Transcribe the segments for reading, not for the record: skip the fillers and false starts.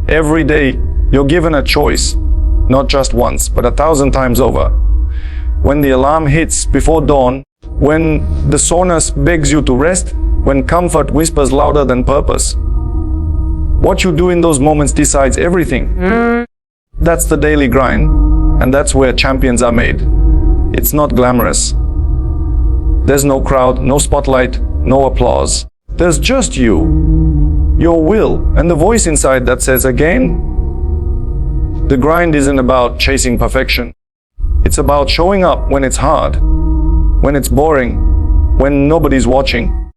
Every day, you're given a choice, not just once, but 1,000 times over. When the alarm hits before dawn, when the soreness begs you to rest, when comfort whispers louder than purpose. What you do in those moments decides everything. That's the daily grind, and that's where champions are made. It's not glamorous. There's no crowd, no spotlight, no applause. There's just you, your will, and the voice inside that says again. The grind isn't about chasing perfection. It's about showing up when it's hard, when it's boring, when nobody's watching.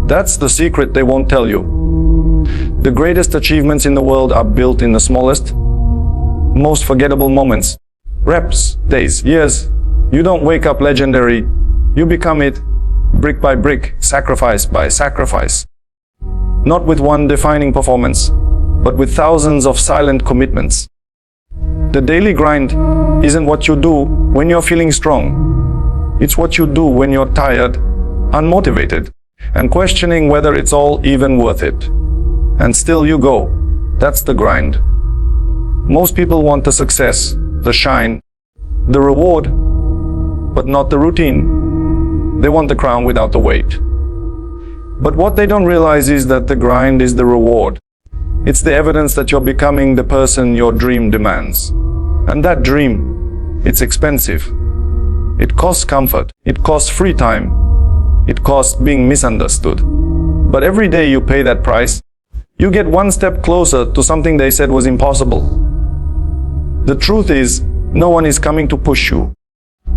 That's the secret they won't tell you. The greatest achievements in the world are built in the smallest, most forgettable moments. Reps, days, years. You don't wake up legendary. You become it, brick by brick, sacrifice by sacrifice. Not with one defining performance, but with thousands of silent commitments. The daily grind isn't what you do when you're feeling strong. It's what you do when you're tired, unmotivated, and questioning whether it's all even worth it. And still you go. That's the grind. Most people want the success, the shine, the reward, but not the routine. They want the crown without the weight. But what they don't realize is that the grind is the reward. It's the evidence that you're becoming the person your dream demands. And that dream, it's expensive. It costs comfort. It costs free time. It costs being misunderstood. But every day you pay that price, you get one step closer to something they said was impossible. The truth is, no one is coming to push you.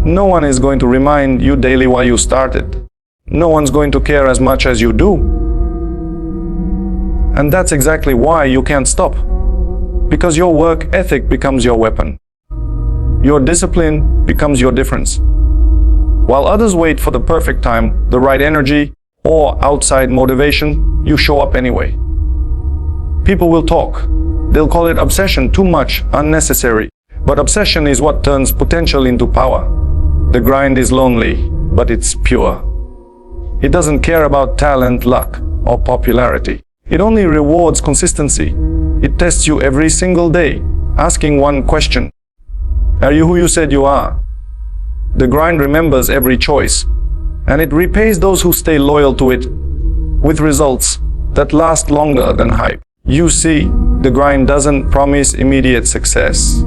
No one is going to remind you daily why you started. No one's going to care as much as you do. And that's exactly why you can't stop. Because your work ethic becomes your weapon. Your discipline becomes your difference. While others wait for the perfect time, the right energy, or outside motivation, you show up anyway. People will talk. They'll call it obsession, too much, unnecessary. But obsession is what turns potential into power. The grind is lonely, but it's pure. It doesn't care about talent, luck, or popularity. It only rewards consistency. It tests you every single day, asking one question. Are you who you said you are? The grind remembers every choice, and it repays those who stay loyal to it with results that last longer than hype. You see, the grind doesn't promise immediate success.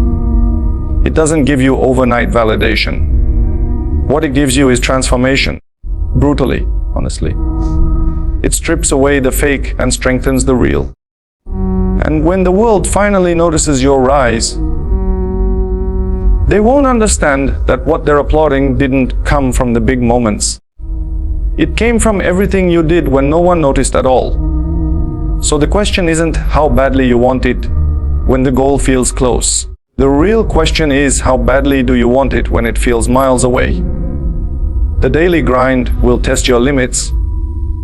It doesn't give you overnight validation. What it gives you is transformation. Brutally, honestly. It strips away the fake and strengthens the real. And when the world finally notices your rise, they won't understand that what they're applauding didn't come from the big moments. It came from everything you did when no one noticed at all. So the question isn't how badly you want it when the goal feels close. The real question is, how badly do you want it when it feels miles away? The daily grind will test your limits,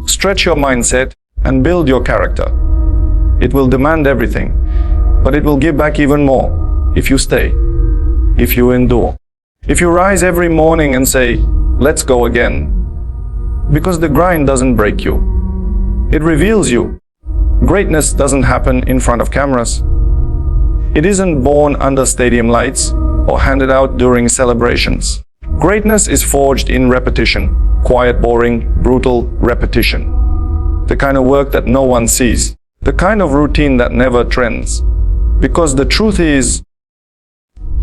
stretch your mindset, and build your character. It will demand everything, but it will give back even more if you stay, if you endure. If you rise every morning and say, let's go again. Because the grind doesn't break you. It reveals you. Greatness doesn't happen in front of cameras. It isn't born under stadium lights or handed out during celebrations. Greatness is forged in repetition. Quiet, boring, brutal repetition. The kind of work that no one sees. The kind of routine that never trends. Because the truth is,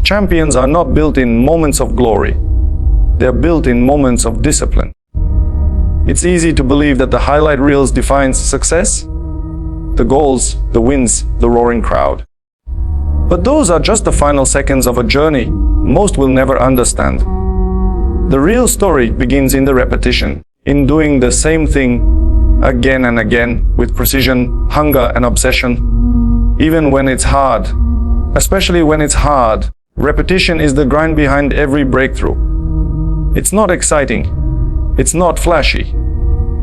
champions are not built in moments of glory. They're built in moments of discipline. It's easy to believe that the highlight reels defines success. The goals, the wins, the roaring crowd. But those are just the final seconds of a journey most will never understand. The real story begins in the repetition, in doing the same thing again and again with precision, hunger, and obsession. Even when it's hard, especially when it's hard, repetition is the grind behind every breakthrough. It's not exciting. It's not flashy.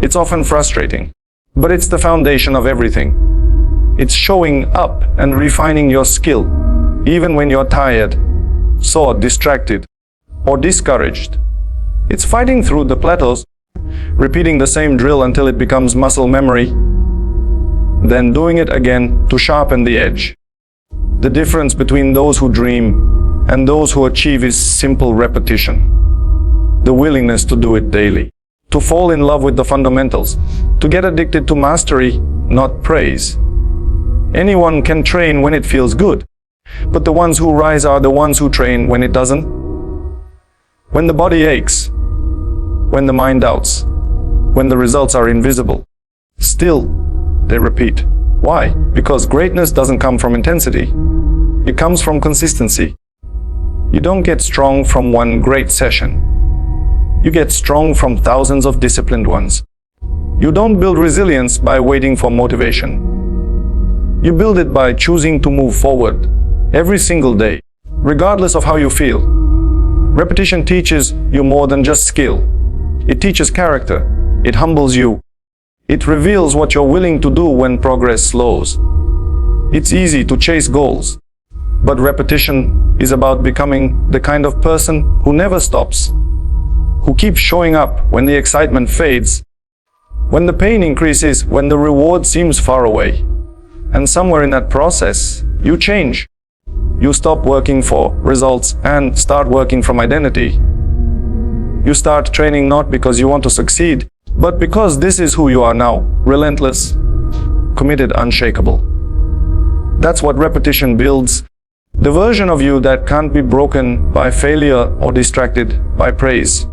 It's often frustrating. But it's the foundation of everything. It's showing up and refining your skill, even when you're tired, sore, distracted, or discouraged. It's fighting through the plateaus, repeating the same drill until it becomes muscle memory. then doing it again to sharpen the edge. The difference between those who dream and those who achieve is simple repetition. The willingness to do it daily, to fall in love with the fundamentals, to get addicted to mastery, not praise. Anyone can train when it feels good, but the ones who rise are the ones who train when it doesn't. When the body aches, when the mind doubts, when the results are invisible, still they repeat. Why? Because greatness doesn't come from intensity. It comes from consistency. You don't get strong from one great session. You get strong from thousands of disciplined ones. You don't build resilience by waiting for motivation. You build it by choosing to move forward every single day, regardless of how you feel. Repetition teaches you more than just skill. It teaches character. It humbles you. It reveals what you're willing to do when progress slows. It's easy to chase goals, but repetition is about becoming the kind of person who never stops, who keeps showing up when the excitement fades, when the pain increases, when the reward seems far away. And somewhere in that process, you change. You stop working for results and start working from identity. You start training not because you want to succeed, but because this is who you are now, relentless, committed, unshakable. That's what repetition builds, the version of you that can't be broken by failure or distracted by praise.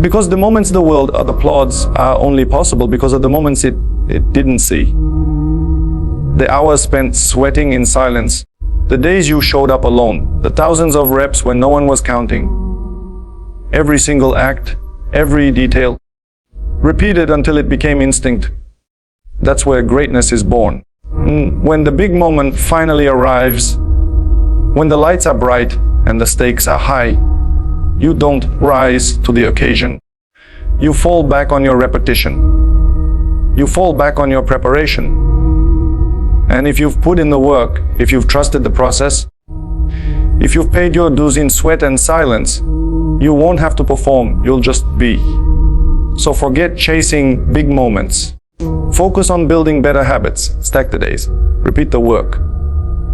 Because the moments the world applauds are only possible because of the moments it didn't see. The hours spent sweating in silence, the days you showed up alone, the thousands of reps when no one was counting. Every single act, every detail, repeated until it became instinct. That's where greatness is born. When the big moment finally arrives, when the lights are bright and the stakes are high, you don't rise to the occasion. You fall back on your repetition. You fall back on your preparation. And if you've put in the work, if you've trusted the process, if you've paid your dues in sweat and silence, you won't have to perform, you'll just be. So forget chasing big moments. Focus on building better habits. Stack the days. Repeat the work.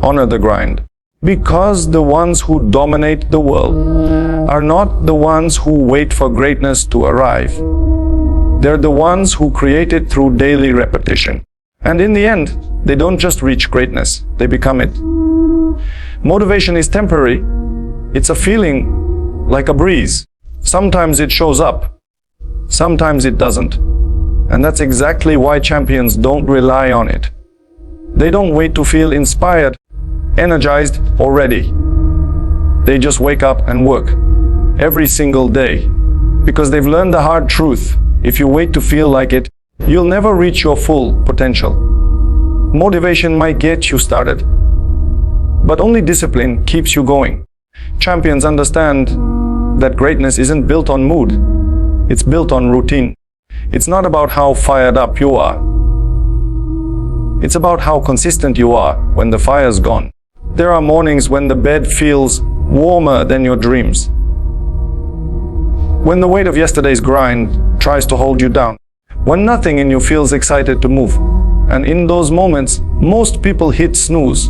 Honor the grind. Because the ones who dominate the world are not the ones who wait for greatness to arrive. They're the ones who create it through daily repetition. And in the end, they don't just reach greatness, they become it. Motivation is temporary. It's a feeling like a breeze. Sometimes it shows up, sometimes it doesn't. And that's exactly why champions don't rely on it. They don't wait to feel inspired, energized, or ready. They just wake up and work every single day because they've learned the hard truth. If you wait to feel like it, you'll never reach your full potential. Motivation might get you started, but only discipline keeps you going. Champions understand that greatness isn't built on mood, it's built on routine. It's not about how fired up you are. It's about how consistent you are when the fire's gone. There are mornings when the bed feels warmer than your dreams. When the weight of yesterday's grind tries to hold you down. When nothing in you feels excited to move. And in those moments, most people hit snooze.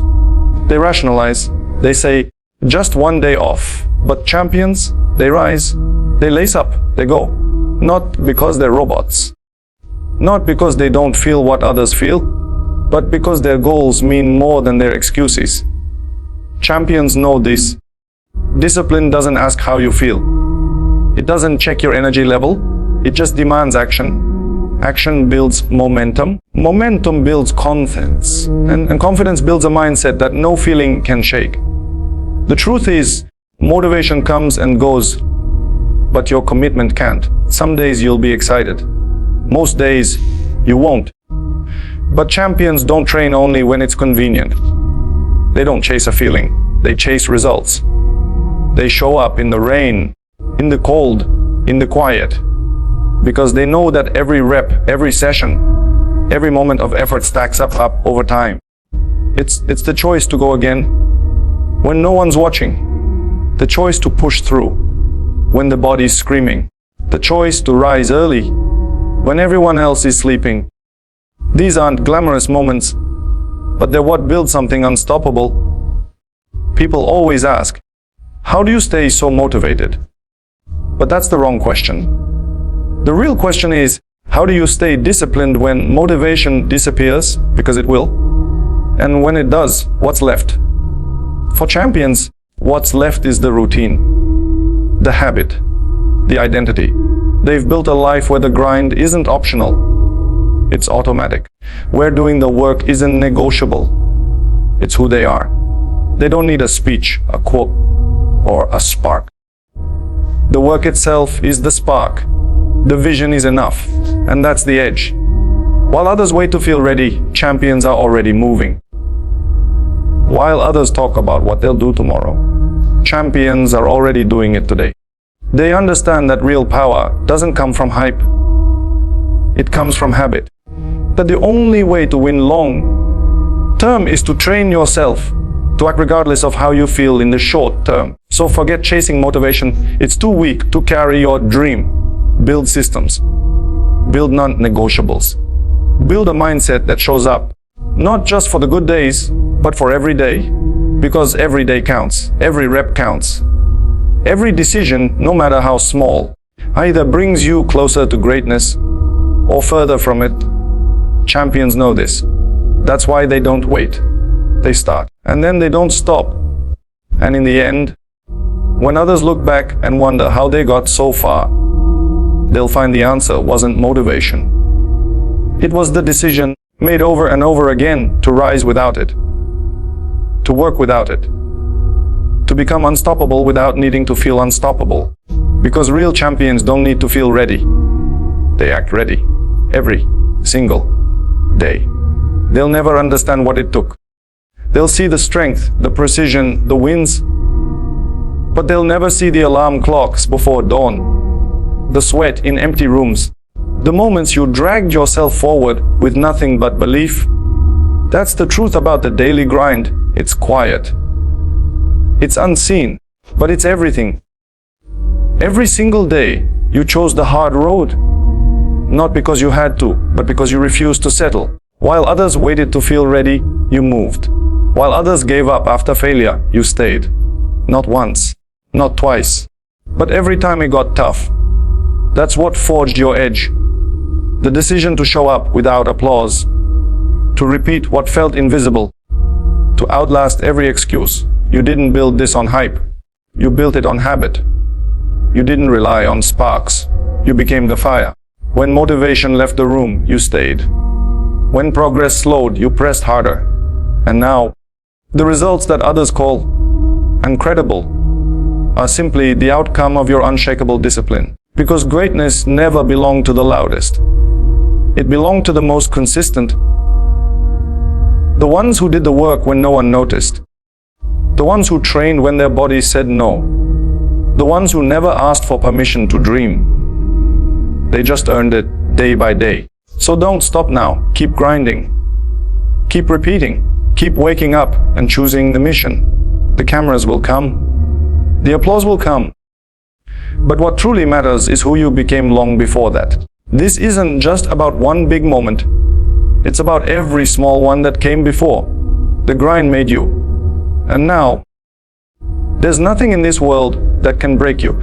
They rationalize. They say, just one day off. But champions, they rise. They lace up. They go. Not because they're robots. Not because they don't feel what others feel. But because their goals mean more than their excuses. Champions know this. Discipline doesn't ask how you feel. It doesn't check your energy level. It just demands action. Action builds momentum. Momentum builds confidence. And confidence builds a mindset that no feeling can shake. The truth is, motivation comes and goes, but your commitment can't. Some days you'll be excited. Most days, you won't. But champions don't train only when it's convenient. They don't chase a feeling. They chase results. They show up in the rain, in the cold, in the quiet. Because they know that every rep, every session, every moment of effort stacks up over time. It's the choice to go again when no one's watching. The choice to push through when the body's screaming. The choice to rise early when everyone else is sleeping. These aren't glamorous moments, but they're what builds something unstoppable. People always ask, how do you stay so motivated? But that's the wrong question. The real question is, how do you stay disciplined when motivation disappears? Because it will. And when it does, what's left? For champions, what's left is the routine, the habit, the identity. They've built a life where the grind isn't optional. It's automatic. Where doing the work isn't negotiable. It's who they are. They don't need a speech, a quote, or a spark. The work itself is the spark. The vision is enough, and that's the edge. While others wait to feel ready, champions are already moving. While others talk about what they'll do tomorrow, champions are already doing it today. They understand that real power doesn't come from hype. It comes from habit. That the only way to win long term is to train yourself to act regardless of how you feel in the short term. So forget chasing motivation. It's too weak to carry your dream. Build systems. Build non-negotiables. Build a mindset that shows up, not just for the good days, but for every day. Because every day counts. Every rep counts. Every decision, no matter how small, either brings you closer to greatness or further from it. Champions know this. That's why they don't wait. They start. And then they don't stop. And in the end, when others look back and wonder how they got so far, they'll find the answer wasn't motivation. It was the decision, made over and over again, to rise without it, to work without it, to become unstoppable without needing to feel unstoppable. Because real champions don't need to feel ready. They act ready, every single day. They'll never understand what it took. They'll see the strength, the precision, the wins, but they'll never see the alarm clocks before dawn, the sweat in empty rooms, the moments you dragged yourself forward with nothing but belief. That's the truth about the daily grind. It's quiet. It's unseen, but it's everything. Every single day, you chose the hard road. Not because you had to, but because you refused to settle. While others waited to feel ready, you moved. While others gave up after failure, you stayed. Not once, not twice, but every time it got tough. That's what forged your edge. The decision to show up without applause, to repeat what felt invisible, to outlast every excuse. You didn't build this on hype. You built it on habit. You didn't rely on sparks. You became the fire. When motivation left the room, you stayed. When progress slowed, you pressed harder. And now, the results that others call incredible are simply the outcome of your unshakable discipline. Because greatness never belonged to the loudest. It belonged to the most consistent. The ones who did the work when no one noticed. The ones who trained when their bodies said no. The ones who never asked for permission to dream. They just earned it day by day. So don't stop now. Keep grinding. Keep repeating. Keep waking up and choosing the mission. The cameras will come. The applause will come. But what truly matters is who you became long before that. This isn't just about one big moment. It's about every small one that came before. The grind made you. And now, there's nothing in this world that can break you.